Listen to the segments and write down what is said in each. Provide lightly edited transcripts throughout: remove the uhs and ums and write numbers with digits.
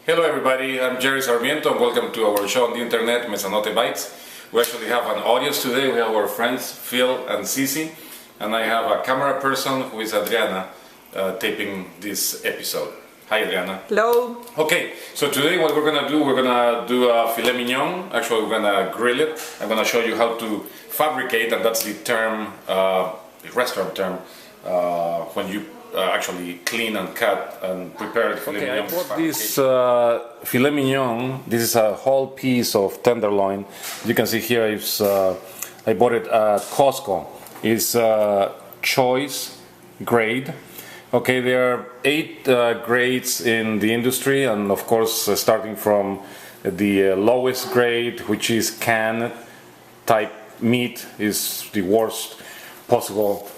Hello everybody, I'm Gerry Sarmiento and welcome to our show on the internet, Mesanote Bites. We actually have an audience today. We have our friends Phil and Cici, and I have a camera person who is Adriana taping this episode. Hi Adriana. Hello. Okay, so today what we're gonna do a filet mignon. Actually we're gonna grill it. I'm gonna show you how to fabricate, and that's the term, the restaurant term, when you actually clean and cut and prepare filet mignon. I bought this filet mignon. This is a whole piece of tenderloin. You can see here it's, I bought it at Costco. It's choice grade. Okay, there are 8 grades in the industry, and of course starting from the lowest grade, which is canned type meat, is the worst possible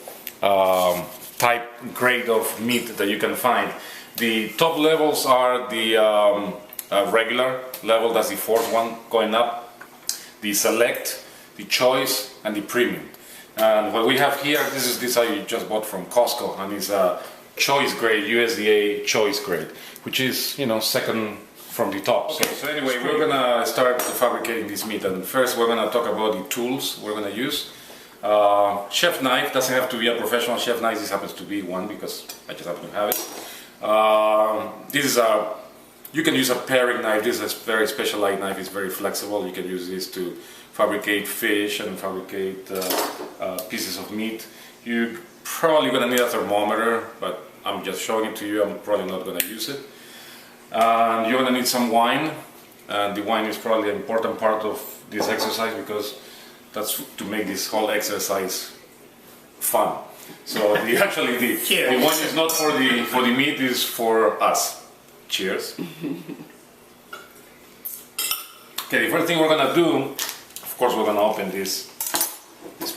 type grade of meat that you can find. The top levels are the regular level, that's the 4th one going up, the select, the choice, and the premium. And what we have here, this I just bought from Costco, and it's a choice grade, USDA choice grade, which is, you know, second from the top. Okay, so anyway, we're gonna start fabricating this meat, and first we're gonna talk about the tools we're gonna use. Chef knife, doesn't have to be a professional chef knife, this happens to be one because I just happen to have it. This is a, you can use a paring knife. This is a very specialized knife, it's very flexible. You can use this to fabricate fish and fabricate pieces of meat. You're probably going to need a thermometer, but I'm just showing it to you, I'm probably not going to use it. And you're going to need some wine, and the wine is probably an important part of this exercise because that's to make this whole exercise fun. So the wine is not for the meat, it's for us. Cheers. Okay, the first thing we're gonna do, of course, we're gonna open this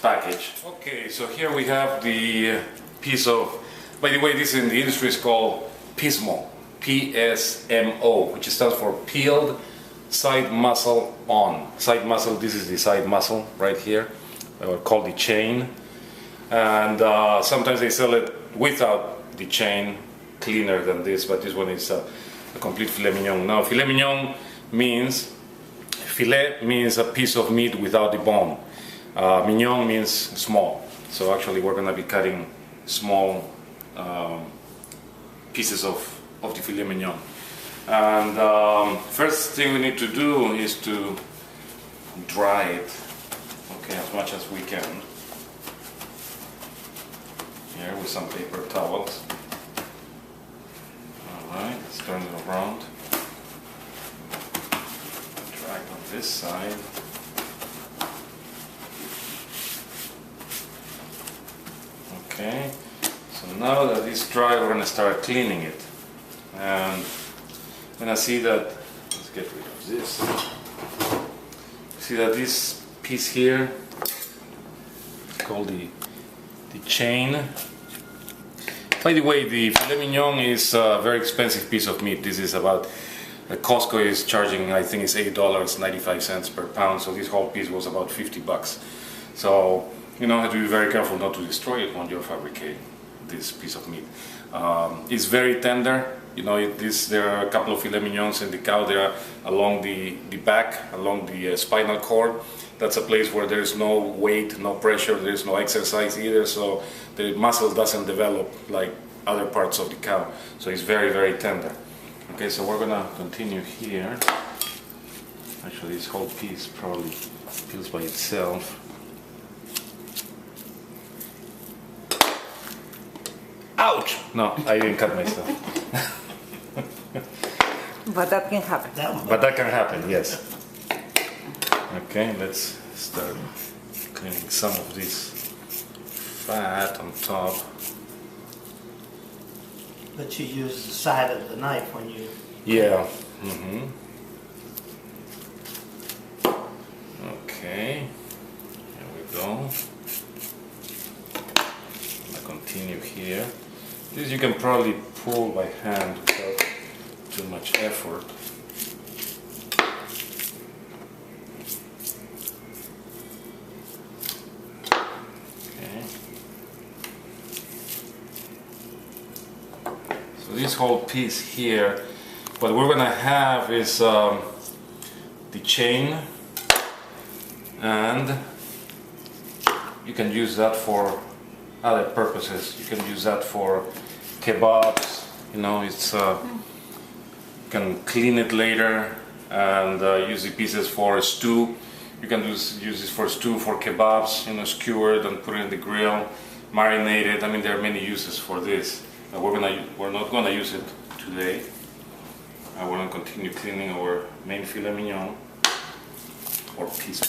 package. Okay, so here we have the piece of, by the way, this in the industry is called PSMO, P-S-M-O, which stands for peeled side muscle on. Side muscle, this is the side muscle right here, called the chain. And sometimes they sell it without the chain, cleaner than this, but this one is a complete filet mignon. Now, filet mignon means, filet means a piece of meat without the bone. Mignon means small. So actually we're gonna be cutting small pieces of the filet mignon. And first thing we need to do is to dry it, okay, as much as we can. Here with some paper towels. Alright, let's turn it around. Dry it on this side. Okay, so now that it's dry, we're going to start cleaning it. And when I see that, let's get rid of this. See that this piece here is called the chain. By the way, the filet mignon is a very expensive piece of meat. This is about, Costco is charging, I think it's $8.95 per pound, so this whole piece was about 50 bucks. So, you know, you have to be very careful not to destroy it when you fabricate this piece of meat. It's very tender. You know, there are a couple of filet mignons in the cow. They are along the back, along the spinal cord. That's a place where there is no weight, no pressure, there is no exercise either, so the muscle doesn't develop like other parts of the cow. So it's very, very tender. Okay, so we're gonna continue here. Actually, this whole piece probably peels by itself. Ouch! No, I didn't cut myself. But that can happen. But that can happen, yes. Okay, let's start cleaning some of this fat on top. But you use the side of the knife when you... Yeah. Okay, here we go. I continue here. This you can probably pull by hand without too much effort. Okay. So this whole piece here what we're gonna have is the chain, and you can use that for other purposes. You can use that for kebabs, you know, it's you can clean it later and use the pieces for a stew. You can use this for stew, for kebabs, you know, skewer it and put it in the grill, marinate it. I mean, there are many uses for this. We're not gonna use it today. I want to continue cleaning our main filet mignon or piece.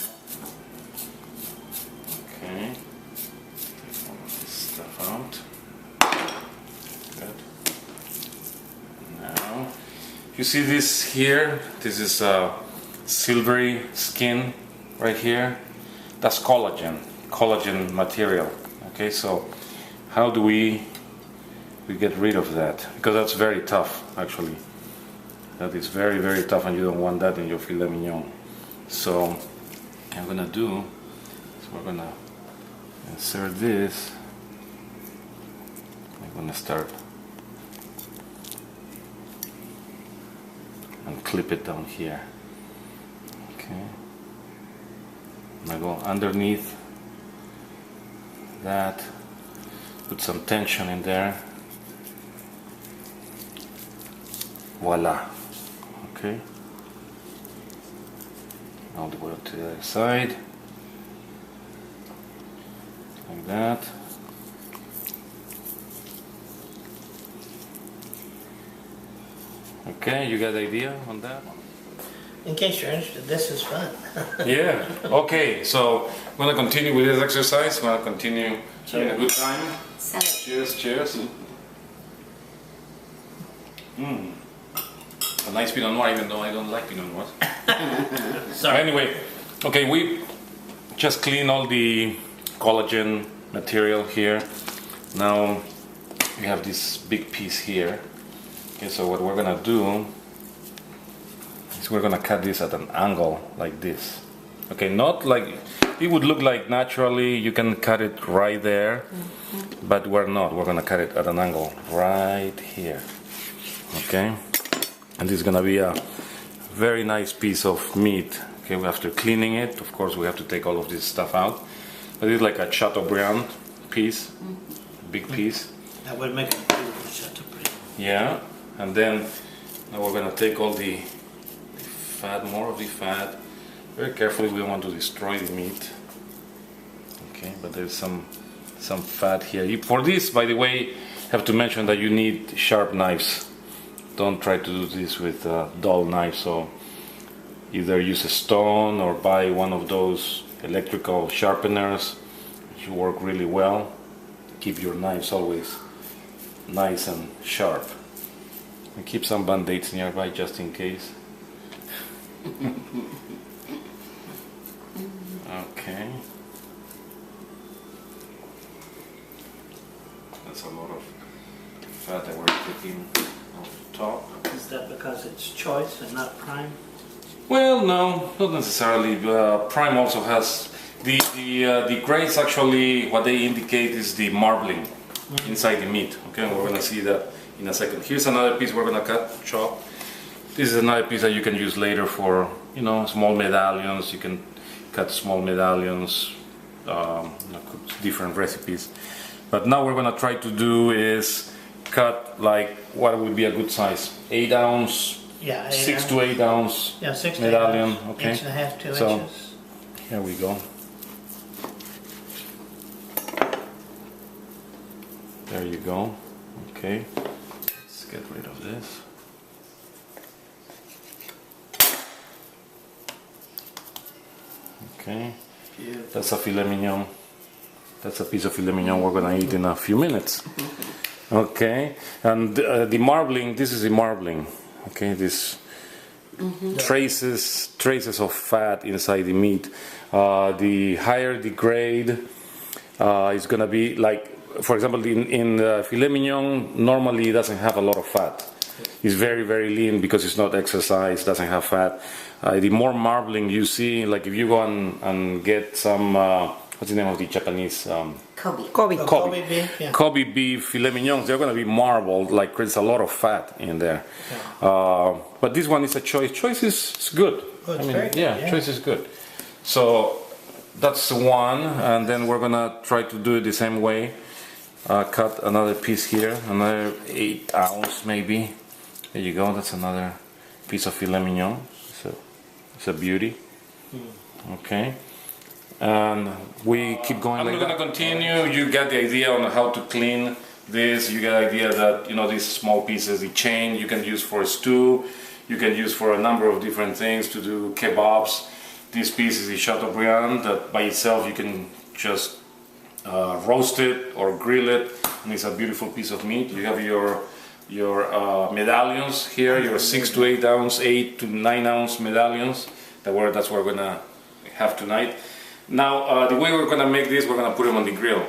Okay, take all of this stuff out. Good. Now, you see this here? This is a silvery skin right here. That's collagen material. Okay, so how do we get rid of that? Because that's very tough, actually. That is very, very tough, and you don't want that in your filet mignon. So what I'm gonna do is we're gonna insert this. I'm gonna start and clip it down here. Okay. I'm gonna go underneath that, put some tension in there. Voila. Okay. All the way to the other side. Like that. Okay, you got the idea on that? In case you're interested, this is fun. Yeah. Okay, so I'm gonna continue with this exercise. I'm gonna continue having a good time. Cheers, cheers. A nice Pinot Noir, even though I don't like Pinot Noirs. Sorry. Anyway, okay, we just clean all the collagen material here. Now we have this big piece here. Okay, so what we're gonna do is we're gonna cut this at an angle like this. Okay, not like it would look like naturally you can cut it right there, but we're not. We're gonna cut it at an angle right here. Okay, and this is gonna be a very nice piece of meat. Okay, after cleaning it, of course, we have to take all of this stuff out. But it's like a Chateaubriand piece, big piece. That would make a beautiful Chateaubriand. Yeah, and then now we're gonna take all the fat, more of the fat. Very carefully, we don't want to destroy the meat. Okay, but there's some fat here. For this, by the way, have to mention that you need sharp knives. Don't try to do this with dull knives. So either use a stone or buy one of those electrical sharpeners, which work really well. Keep your knives always nice and sharp. And keep some band-aids nearby just in case. Okay. That's a lot of fat that we're taking off the top. Is that because it's choice and not prime? Well, no, not necessarily. Prime also has the grains. Actually, what they indicate is the marbling inside the meat. Okay, and we're gonna see that in a second. Here's another piece we're gonna chop. This is another piece that you can use later for, you know, small medallions. You can cut small medallions, different recipes. But now we're gonna try to do is cut like what would be a good size, 8 ounce. Yeah, 6 to 8 ounce yeah, 6 to medallion. 8 ounce. Okay. 1.5 to 2 So, inches. here we go. There you go. Okay. Let's get rid of this. Okay. That's a filet mignon. That's a piece of filet mignon we're gonna eat in a few minutes. Okay. And the marbling, this is the marbling. Okay, this traces of fat inside the meat. The higher the grade, it's gonna be like, for example, in filet mignon, normally it doesn't have a lot of fat. It's very, very lean because it's not exercised, doesn't have fat. The more marbling you see, like if you go and get some what's the name of the Japanese? Kobe. Kobe. Oh, Kobe. beef, yeah. Kobe beef filet mignons. They're gonna be marbled, like there's a lot of fat in there. But this one is a choice. Choice is good. Oh, it's very good, yeah. Choice is good. So that's one, and then we're gonna try to do it the same way. Cut another piece here, another 8 ounce maybe. There you go. That's another piece of filet mignon. It's a beauty. Okay. And we keep going. I'm not gonna continue. You get the idea on how to clean this. You get the idea that these small pieces, the chain, you can use for a stew. You can use for a number of different things to do kebabs. This piece is the Chateaubriand that by itself you can just roast it or grill it, and it's a beautiful piece of meat. You have your medallions here, your 6 to 8 ounce, 8 to 9 ounce medallions. That's what we're gonna have tonight. Now, the way we're gonna make this, we're gonna put them on the grill.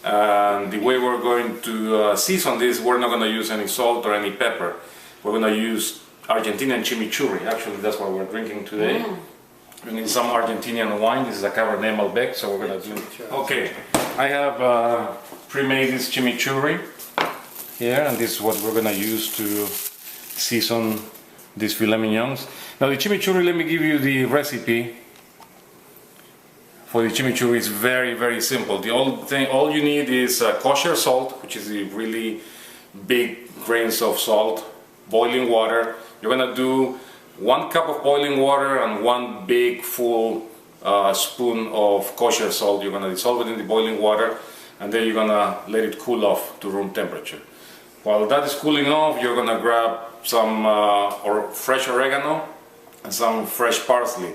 And the way we're going to season this, we're not gonna use any salt or any pepper. We're gonna use Argentinian chimichurri. Actually, that's what we're drinking today. We need some Argentinian wine. This is a Cabernet Malbec, so we're gonna do. Okay, I have pre-made this chimichurri here, and this is what we're gonna use to season these filet mignons. Now, the chimichurri, let me give you the recipe. For the chimichurri, it's very, very simple. All you need is kosher salt, which is the really big grains of salt, boiling water. You're gonna do 1 cup of boiling water and 1 big full spoon of kosher salt. You're gonna dissolve it in the boiling water, and then you're gonna let it cool off to room temperature. While that is cooling off, you're gonna grab some fresh oregano and some fresh parsley,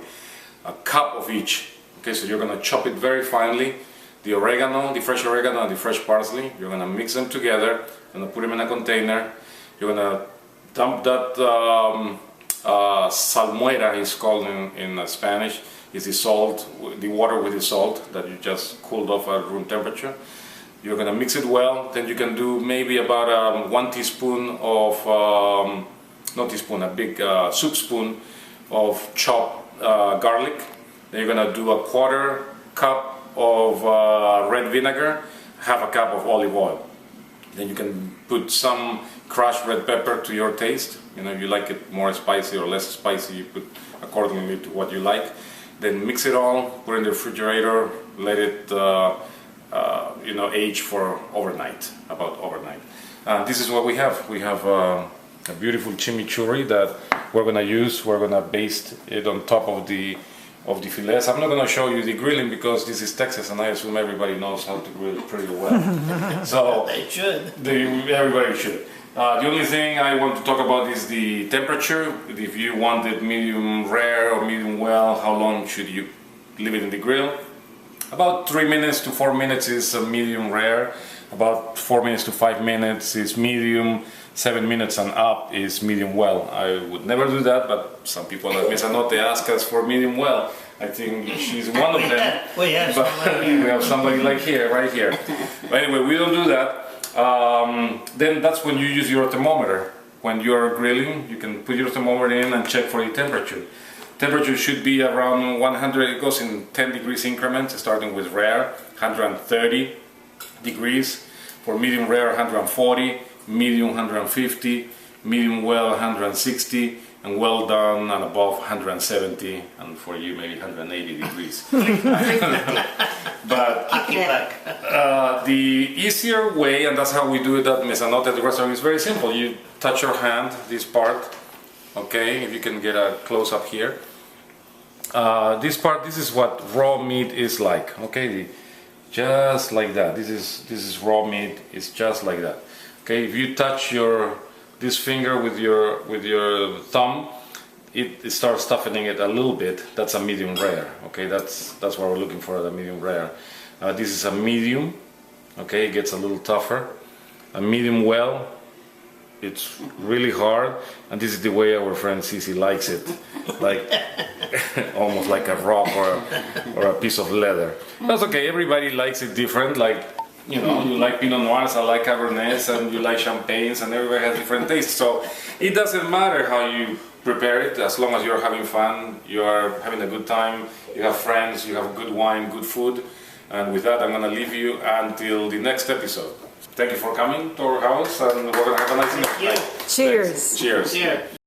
a cup of each. Okay, so you're gonna chop it very finely. The oregano, the fresh oregano and the fresh parsley, you're gonna mix them together. You're gonna put them in a container. You're gonna dump that salmuera is called in Spanish. Is the salt, the water with the salt that you just cooled off at room temperature. You're gonna mix it well. Then you can do maybe about 1 teaspoon of, not teaspoon, a big soup spoon of chopped garlic. Then you're gonna do a 1/4 cup of red vinegar, 1/2 cup of olive oil. Then you can put some crushed red pepper to your taste. If you like it more spicy or less spicy, you put accordingly to what you like. Then mix it all, put it in the refrigerator, let it age for about overnight. This is what we have. We have a beautiful chimichurri that we're gonna use. We're gonna baste it on top of the fillets. I'm not gonna show you the grilling because this is Texas, and I assume everybody knows how to grill pretty well. So They should. everybody should. The only thing I want to talk about is the temperature. If you want it medium rare or medium well, how long should you leave it in the grill? About 3 minutes to 4 minutes is medium rare. About 4 minutes to 5 minutes is medium. 7 minutes and up is medium well. I would never do that, but some people at Mesa Note ask us for medium well. I think she's one of them. We have But somebody we have somebody like right here. But anyway, we don't do that. Then that's when you use your thermometer. When you're grilling, you can put your thermometer in and check for the temperature. Temperature should be around 100, it goes in 10 degrees increments, starting with rare, 130 degrees. For medium rare, 140, medium 150, medium well 160, and well done and above 170, and for you maybe 180 degrees. But the easier way, and that's how we do it at Mesa Note at the restaurant, is very simple. You touch your hand, this part, okay, if you can get a close up here. This part, this is what raw meat is like, okay, just like that. This is raw meat. It's just like that. Okay, if you touch this finger with your thumb, it starts toughening it a little bit. That's a medium rare. Okay, that's what we're looking for, the medium rare. This is a medium. Okay, it gets a little tougher. A medium well, it's really hard, and this is the way our friend Cici likes it, like almost like a rock or a piece of leather. That's okay. Everybody likes it different. Like, you like Pinot Noirs, I like Cabernets, and you like Champagnes, and everybody has different tastes. So it doesn't matter how you prepare it, as long as you're having fun, you are having a good time, you have friends, you have good wine, good food. And with that, I'm going to leave you until the next episode. Thank you for coming to our house, and we're going to have a nice evening. Thank you. Cheers. Cheers. Cheers.